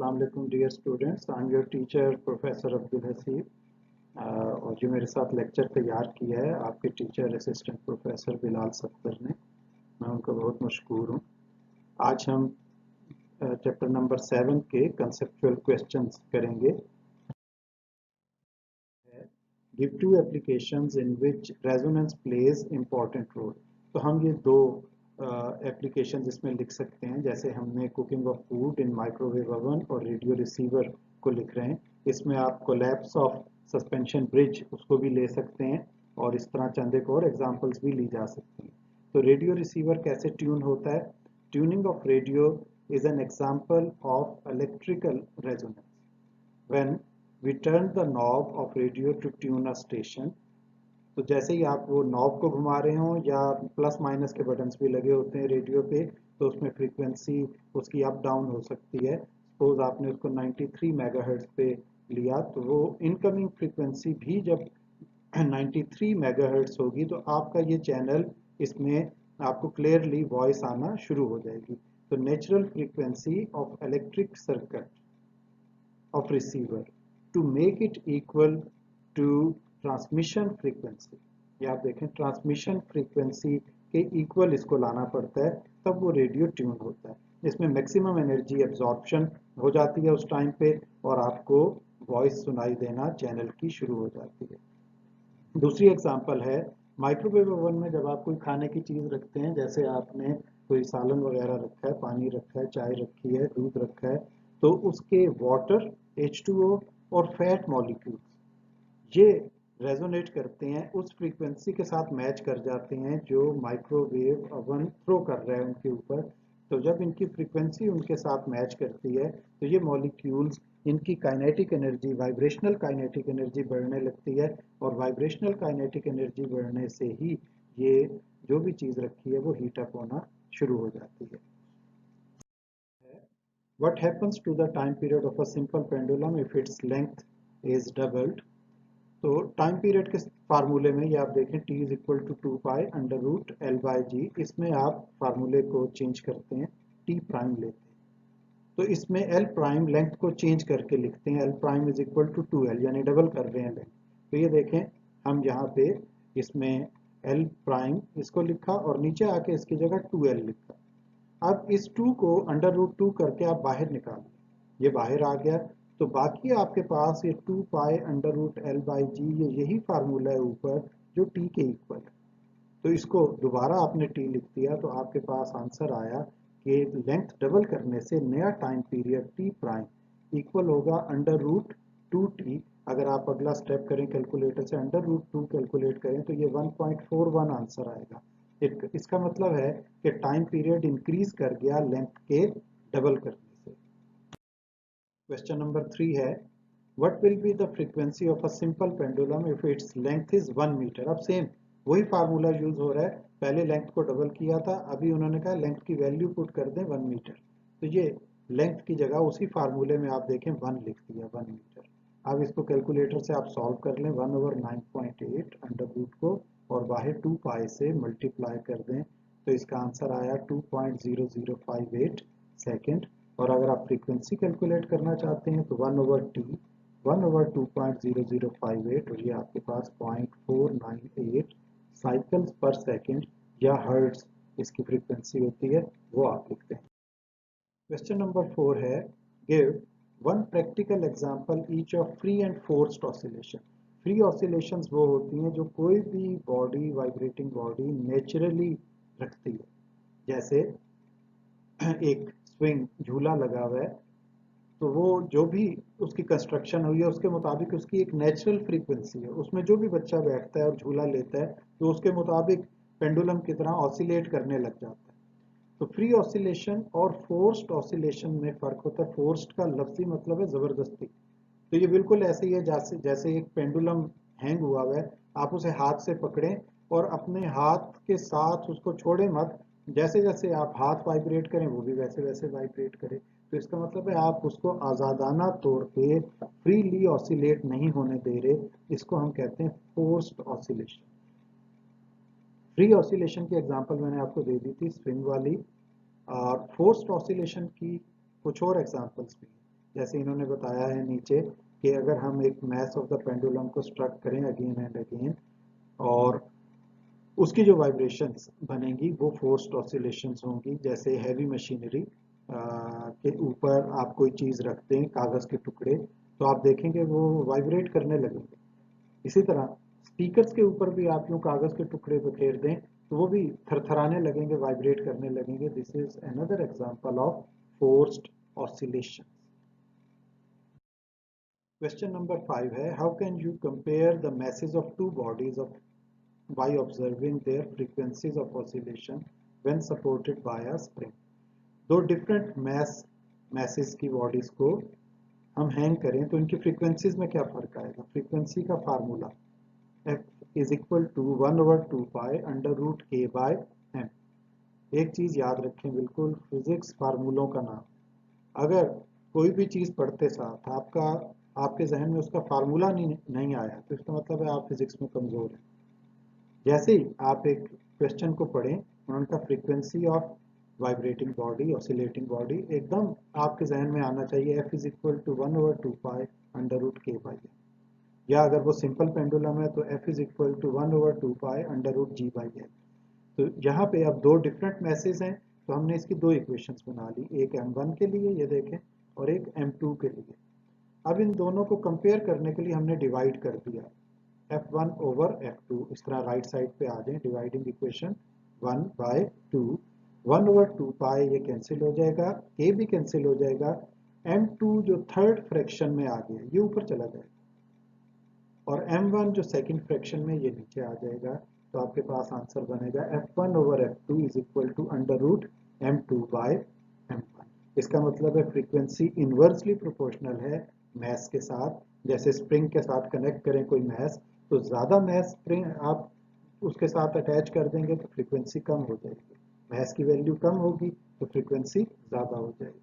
अस्सलाम वालेकुम dear students, I am your teacher professor Abdul Haseeb और जो मेरे साथ लेक्चर तैयार किया है आपके टीचर असिस्टेंट प्रोफेसर बिलाल सत्तर ने। मैं उनका बहुत मशकूर हूँ। आज हम चैप्टर नंबर 7 के कंसेप्चुअल क्वेश्चंस करेंगे। Give two applications in which resonance plays important role. तो हम ये दो एप्लीकेशन इसमें लिख सकते हैं, जैसे हमने cooking of food in microwave oven और रेडियो रिसीवर को लिख रहे हैं। इसमें आप कोलैप्स ऑफ सस्पेंशन ब्रिज उसको भी ले सकते हैं और इस तरह चंद एक और एग्जांपल्स भी ली जा सकती हैं। तो रेडियो रिसीवर कैसे ट्यून होता है? Tuning of radio is an example of electrical resonance when we turn the knob of radio to tune a station. तो जैसे ही आप वो नॉब को घुमा रहे हो या प्लस माइनस के बटन्स भी लगे होते हैं रेडियो पे, तो उसमें फ्रीक्वेंसी उसकी अप डाउन हो सकती है। सपोज आपने उसको 93 मेगाहर्ट्ज पे लिया, तो वो इनकमिंग फ्रीक्वेंसी भी जब 93 मेगाहर्ट्ज होगी तो आपका ये चैनल इसमें आपको क्लियरली वॉइस आना शुरू हो जाएगी। तो natural frequency of electric circuit of receiver to make it equal to transmission frequency. ये आप देखें, ट्रांसमिशन फ्रीक्वेंसी के इक्वल इसको लाना पड़ता है, तब वो रेडियो ट्यून होता है। इसमें मैक्सिमम एनर्जी एब्जॉर्प्शन हो जाती है उस टाइम पे और आपको वॉइस सुनाई देना चैनल की शुरू हो जाती है। दूसरी एग्जांपल है माइक्रोवेव ओवन में जब आप कोई खाने की चीज़ रखते हैं, जैसे आपने कोई सालन वगैरह रखा है, पानी रखा है, चाय रखी है, दूध रखा है, तो उसके वाटर H2O और फैट मॉलिक्यूल्स ये रेजोनेट करते हैं, उस फ्रीक्वेंसी के साथ मैच कर जाते हैं जो माइक्रोवेव ओवन थ्रो कर रहा है उनके ऊपर। तो जब इनकी फ्रीक्वेंसी उनके साथ मैच करती है तो ये मॉलिक्यूल्स, इनकी kinetic energy, vibrational kinetic energy बढ़ने लगती है और वाइब्रेशनल काइनेटिक एनर्जी बढ़ने से ही ये जो भी चीज़ रखी है वो हीट अप होना शुरू हो जाती है। What happens to the time period of a simple pendulum if its length is doubled? तो टाइम पीरियड के फार्मूले में ये आप देखें t is equal to 2 pi under root L by G. इसमें आप फार्मूले को चेंज करते हैं, t प्राइम लेते हैं। तो इसमें l प्राइम लेंथ को चेंज करके लिखते हैं, l prime is equal to 2l, यानी डबल कर रहे हैं लेंथ। तो ये देखें, हम यहाँ पे इसमें l प्राइम इसको लिखा और नीचे आके इसकी जगह 2l लिखा। अब इस 2 को अंडर रूट 2 करके आप बाहर निकाल, ये बाहर आ गया। तो बाकी आपके पास ये 2 pi under root L by G, ये यही फार्मूला है ऊपर जो टी के इक्वल है। तो इसको दोबारा आपने टी लिख दिया तो आपके पास आंसर आया कि लेंथ डबल करने से नया time period T prime equal होगा अंडर रूट 2t। अगर आप अगला स्टेप करें कैलकुलेटर से अंडर रूट 2 कैलकुलेट करें तो ये 1.41 आंसर आएगा। इसका मतलब है कि टाइम पीरियड इंक्रीज कर गया लेंथ के डबल करने से। क्वेश्चन नंबर 3 है what will be the frequency of a simple pendulum if its length is 1 metre. अब सेम वही फार्मूला यूज हो रहा है, पहले लेंथ को डबल किया था, अभी उन्होंने कहा लेंथ की वैल्यू पुट कर दें 1 मीटर। तो ये लेंथ की जगह उसी फार्मूले में आप देखें 1 लिख दिया, 1 मीटर। अब इसको कैलकुलेटर से आप सॉल्व कर लें, 1/9.8 अंडर रूट को और बाहर 2 पाई से मल्टीप्लाई कर दें तो इसका आंसर आया 2.0058 सेकेंड। और अगर आप फ्रीक्वेंसी कैलकुलेट करना चाहते हैं तो 1/t 1/2.0058 और ये आपके पास 0.498 साइकिल्स पर सेकेंड या हर्ट्ज इसकी फ्रीक्वेंसी होती है, वो आप लिखते हैं। क्वेश्चन नंबर 4 है give one practical example each of free and forced oscillation. Free oscillations वो होती हैं जो कोई भी बॉडी, वाइब्रेटिंग बॉडी नेचुरली रखती है। जैसे एक स्विंग झूला लगा हुआ है, तो वो जो भी उसकी कंस्ट्रक्शन हुई है उसके मुताबिक उसकी एक नेचुरल फ्रीक्वेंसी है, उसमें जो भी बच्चा बैठता है और झूला लेता है तो उसके मुताबिक पेंडुलम की तरह ऑसिलेट करने लग जाता है। तो फ्री ऑसिलेशन और फोर्स्ड ऑसिलेशन में फ़र्क होता है। फोर्स्ड का लफ्ज़ी मतलब है ज़बरदस्ती। तो ये बिल्कुल ऐसे ही है जैसे जैसे एक पेंडुलम हैंग हुआ है, आप उसे हाथ से पकड़ें और अपने हाथ के साथ उसको छोड़ें मत। जैसे जैसे आप हाथ वाइब्रेट करें वो भी वैसे वैसे वाइब्रेट करे। तो इसका मतलब है आप उसको आज़ादाना तौर पे फ्रीली ऑसिलेट नहीं होने दे रहे, इसको हम कहते हैं फोर्स्ड ऑसिलेशन। फ्री ऑसिलेशन की एग्जांपल मैंने आपको दे दी थी, स्विंग वाली। और फोर्स्ड ऑसिलेशन की कुछ और एग्जांपल्स भी। जैसे इन्होंने बताया है नीचे कि अगर हम एक मैस ऑफ द पेंडुलम को स्ट्रक करें अगेन एंड अगेन और उसकी जो वाइब्रेशंस बनेंगी वो फोर्स्ड ऑसिलेशंस होंगी। जैसे हैवी मशीनरी के ऊपर आप कोई चीज़ रखते हैं, कागज़ के टुकड़े, तो आप देखेंगे वो वाइब्रेट करने लगेंगे। इसी तरह स्पीकर्स के ऊपर भी आप यूँ कागज़ के टुकड़े बिखेर दें तो वो भी थरथराने लगेंगे, वाइब्रेट करने लगेंगे। This is another example of forced oscillation. Question number 5 है, how can you compare the message of two bodies of by observing their frequencies of oscillation when supported by a spring। दो different message की bodies को हम hang करें तो इनकी frequencies में क्या फर्क आएगा। फ्रीक्वेंसी का formula f is equal to 1/2 pi under root k by m। एक चीज याद रखें, बिल्कुल फिजिक्स फार्मूलों का नाम। अगर कोई भी चीज पढ़ते साथ आपके जहन में उसका फार्मूला नहीं आया तो इसका मतलब है आप फिजिक्स में कमजोर हैं। जैसे ही आप एक क्वेश्चन को पढ़ें और उनका frequency of vibrating body, oscillating body एकदम आपके जहन में आना चाहिए। F is equal to 1/2 pi under root k by m. या अगर वो सिंपल पेंडुलम है तो f is equal to 1/2 pi under root g by m. तो यहाँ पे अब दो डिफरेंट मैसेज हैं तो हमने इसकी दो इक्वेशंस बना ली, एक m1 के लिए ये देखें और एक m2 के लिए। अब इन दोनों को कंपेयर करने के लिए हमने डिवाइड कर दिया f1 ओवर f2। इस तरह राइट साइड पे आ जाए, डिवाइडिंग इक्वेशन 1/2। 1/2 पाई ये कैंसिल हो जाएगा, a भी कैंसिल हो जाएगा, m2 जो थर्ड फ्रैक्शन में आ गया ये ऊपर चला जाएगा और m1 जो सेकंड फ्रैक्शन में ये नीचे आ जाएगा। तो आपके पास आंसर बनेगा f1 over f2 is equal to under root m2 by m1। इसका मतलब है फ्रीक्वेंसी इनवर्सली प्रोपोर्शनल है मैस के साथ। जैसे स्प्रिंग के साथ कनेक्ट करें कोई मैस तो ज़्यादा मैस स्प्रिंग आप उसके साथ अटैच कर देंगे तो फ्रीक्वेंसी कम हो जाएगी, मैस की वैल्यू कम होगी तो फ्रीक्वेंसी ज़्यादा हो जाएगी।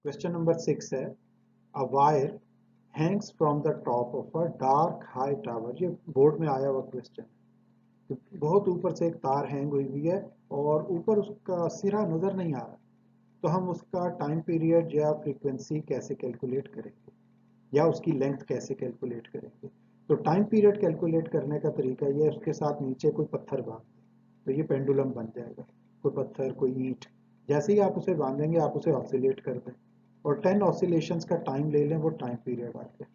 क्वेश्चन नंबर 6 है, a wire Hanks from the top of a dark high tower. ये बोर्ड में आया हुआ क्वेश्चन है। बहुत ऊपर से एक तार हैंग हुई हुई है और ऊपर उसका सिरा नजर नहीं आ रहा, तो हम उसका टाइम पीरियड या फ्रीक्वेंसी कैसे कैलकुलेट करेंगे या उसकी लेंथ कैसे कैलकुलेट करेंगे। तो टाइम पीरियड कैलकुलेट करने का तरीका ये है, उसके साथ नीचे कोई पत्थर बांध दें तो ये पेंडुलम बन जाएगा। कोई पत्थर, कोई ईंट, जैसे ही आप उसे बांधेंगे आप उसे ऑसिलेट कर दें और 10 ऑसिलेशंस का टाइम ले लें, वो टाइम पीरियड आ गया।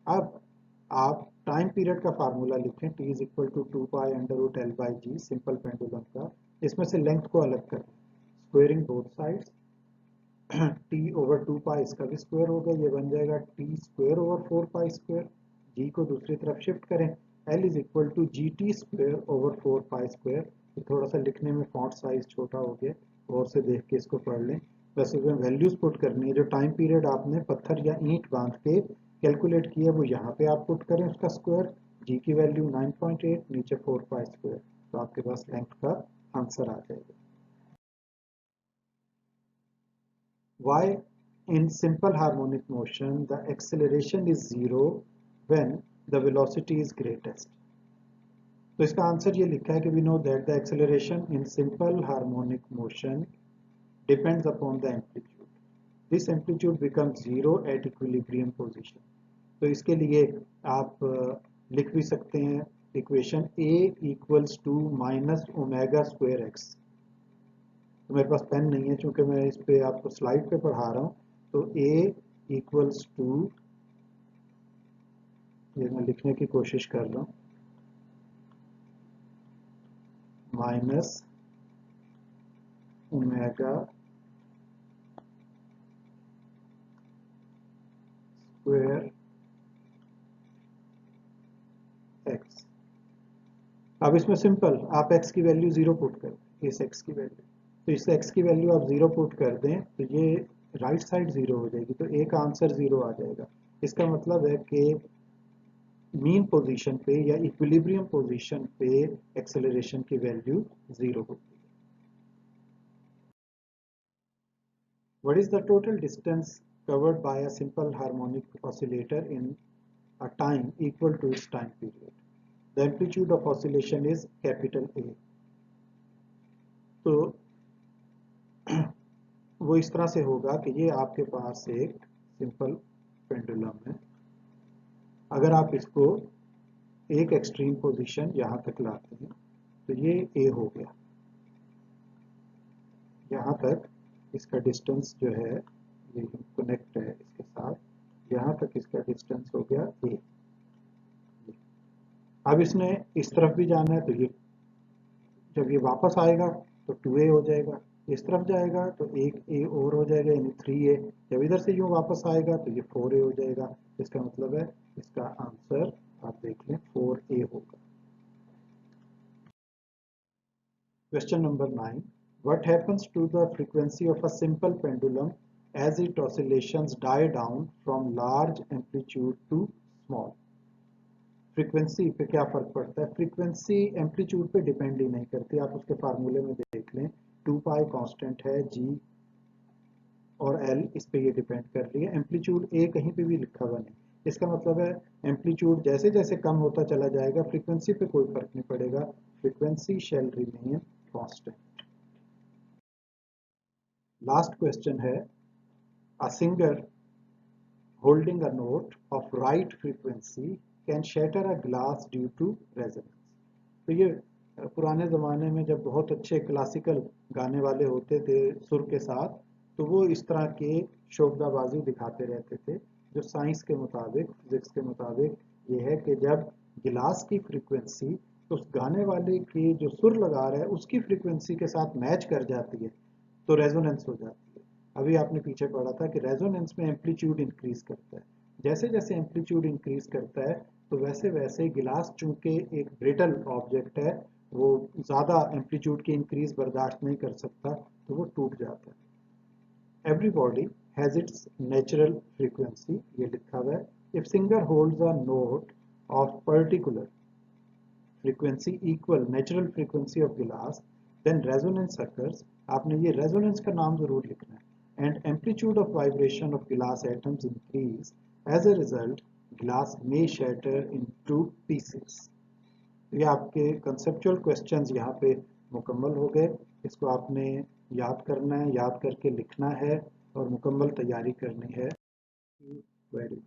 अब आप टाइम पीरियड का फार्मूला लिखें, t is equal to 2 pi under root L by g, simple pendulum का। इसमें से लेंथ को अलग करें, squaring both sides, t over 2 pi इसका भी स्क्वायर होगा, ये बन जाएगा t square over 4 pi square. g को दूसरी तरफ शिफ्ट करें, l is equal to g t square over 4 pi square. तो थोड़ा सा लिखने में फॉन्ट साइज छोटा हो गया, और से देख के इसको पढ़ लें। बस इसमें वैल्यूज पुट करनी है, जो टाइम पीरियड आपने पत्थर या ईंट बांध के कैलकुलेट किया वो यहाँ पे आप पुट करें उसका स्क्वायर। g की वैल्यू 9.8, नीचे 4 पाई स्क्वायर, तो आपके पास लेंथ का आंसर आ जाएगा। Why in simple harmonic motion the acceleration is zero when the velocity is greatest? तो इसका आंसर ये लिखा है कि we know that the acceleration in simple harmonic motion depends upon the amplitude. This amplitude becomes zero at equilibrium position. तो इसके लिए आप लिख भी सकते हैं equation a equals to minus omega square x. तो मेरे पास पेन नहीं है चूंकि मैं इस पे आपको स्लाइड पे पढ़ा रहा हूँ, तो a इक्वल्स टू, ये मैं लिखने की कोशिश कर रहा हूँ, माइनस ओमेगा स्क्वायर एक्स। अब इसमें सिंपल आप x की वैल्यू जीरो पुट कर दें, इस x की वैल्यू, तो इस x की वैल्यू आप जीरो पुट कर दें तो ये राइट साइड जीरो हो जाएगी, तो a का आंसर जीरो आ जाएगा। इसका मतलब है कि मीन पोजीशन पे या इक्विलिब्रियम पोजीशन पे एक्सेलरेशन की वैल्यू जीरो होगी। What is the total distance covered by a simple harmonic oscillator in a time equal to its time period? The amplitude of oscillation is capital A. तो वो इस तरह से होगा कि ये आपके पास एक सिंपल पेंडुलम है। अगर आप इसको एक एक्सट्रीम पोजीशन यहाँ तक लाते हैं तो ये ए हो गया, यहाँ तक इसका डिस्टेंस जो है ये कनेक्ट है इसके साथ, यहाँ तक इसका डिस्टेंस हो गया ए। अब इसने इस तरफ भी जाना है तो ये जब ये वापस आएगा तो 2a हो जाएगा, इस तरफ जाएगा तो एक a और हो जाएगा यानी 3a। जब इधर से यूँ वापस आएगा तो ये 4a हो जाएगा। इसका मतलब है इसका आंसर आप देख लें 4a होगा। Question number 9. What happens to the frequency of a simple pendulum as its oscillations die down from large amplitude to small? Frequency पे क्या फर्क पड़ता है? फ्रीक्वेंसी एम्पलीट्यूड पे डिपेंड ही नहीं करती, आप उसके फार्मूले में देख लें 2 पाई कांस्टेंट है, जी और एल इस पे ये डिपेंड कर रही है, एम्पलीट्यूड ए कहीं पे भी लिखा हुआ नहीं। इसका मतलब है एम्पलीट्यूड जैसे जैसे कम होता चला जाएगा फ्रीक्वेंसी पे कोई फर्क नहीं पड़ेगा, फ्रीक्वेंसी शैल रिमेन कांस्टेंट। लास्ट क्वेश्चन है, a singer holding a note of right frequency can shatter a glass due to resonance। तो ये पुराने ज़माने में जब बहुत अच्छे क्लासिकल गाने वाले होते थे सुर के साथ, तो वो इस तरह के शोबदाबाजी दिखाते रहते थे। जो साइंस के मुताबिक, फिजिक्स के मुताबिक ये है कि जब गिलास की फ्रीक्वेंसी उस गाने वाले की जो सुर लगा रहा है उसकी फ्रीक्वेंसी के साथ मैच कर जाती है तो रेजोनेंस हो जाती है। अभी आपने पीछे पढ़ा था कि रेजोनेंस में एम्पलीट्यूड इंक्रीज करता है, जैसे जैसे एम्पलीट्यूड इंक्रीज करता है तो वैसे वैसे गिलास चूंकि एक ब्रिटल ऑब्जेक्ट है वो ज़्यादा एम्पलीट्यूड की इंक्रीज बर्दाश्त नहीं कर सकता तो वो टूट जाता है। Everybody has its natural frequency, ये लिखा हुआ है। If singer holds a note of particular frequency equal natural frequency of glass, then resonance occurs। आपने ये resonance का नाम जरूर लिखना है। And amplitude of vibration of glass atoms increase, as a result glass may shatter into pieces। ये आपके conceptual questions यहाँ पे मुकम्मल हो गए। इसको आपने याद करना है, याद करके लिखना है और मुकम्मल तैयारी करनी है। वेरी